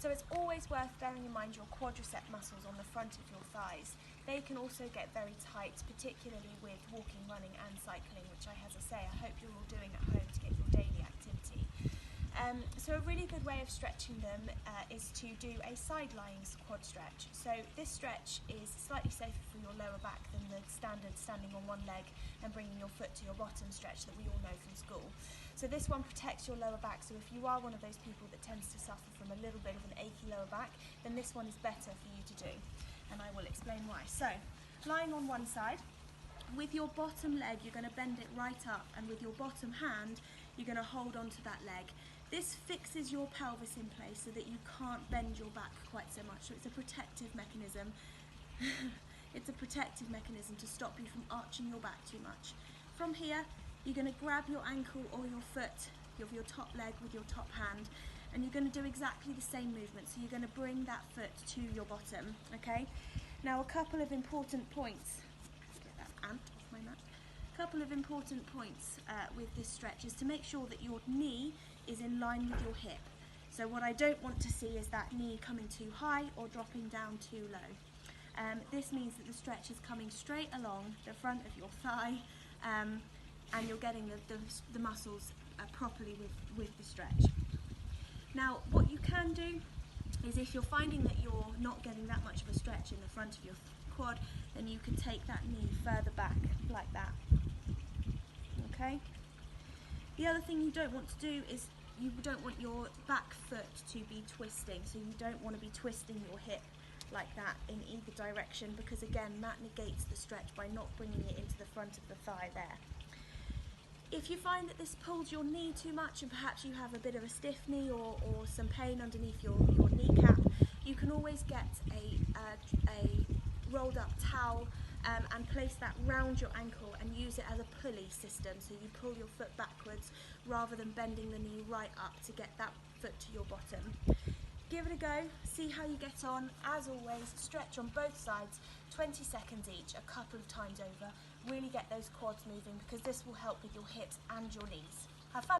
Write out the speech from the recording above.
So it's always worth bearing in mind your quadricep muscles on the front of your thighs. They can also get very tight, particularly with walking, running and cycling, which as I say, I hope you're all doing at home to get your daily activity. So a really good way of stretching them is to do a side-lying quad stretch. So this stretch is slightly safer for your lower back than the standard standing on one leg and bringing your foot to your bottom stretch that we all know from school. So this one protects your lower back, so if you are one of those people that tends to suffer from a little bit of an achy lower back, then this one is better for you to do, and I will explain why. So, lying on one side, with your bottom leg you're going to bend it right up, and with your bottom hand you're going to hold onto that leg. This fixes your pelvis in place so that you can't bend your back quite so much, so it's a protective mechanism. It's a protective mechanism to stop you from arching your back too much. From here, you're going to grab your ankle or your foot of your top leg with your top hand, and you're going to do exactly the same movement. So you're going to bring that foot to your bottom, okay? Now a couple of important points. Get that ant off my mat. A couple of important points with this stretch is to make sure that your knee is in line with your hip. So what I don't want to see is that knee coming too high or dropping down too low. This means that the stretch is coming straight along the front of your thigh, and you're getting the muscles properly with the stretch. Now what you can do is, if you're finding that you're not getting that much of a stretch in the front of your quad, then you can take that knee further back like that. Okay? The other thing you don't want to do is you don't want your back foot to be twisting, so you don't want to be twisting your hip like that in either direction, because again that negates the stretch by not bringing it into the front of the thigh there. If you find that this pulls your knee too much and perhaps you have a bit of a stiff knee or some pain underneath your kneecap, you can always get a rolled up towel and place that round your ankle and use it as a pulley system, so you pull your foot backwards rather than bending the knee right up to get that foot to your bottom. Give it a go, see how you get on. As always, stretch on both sides, 20 seconds each, a couple of times over. Really get those quads moving, because this will help with your hips and your knees.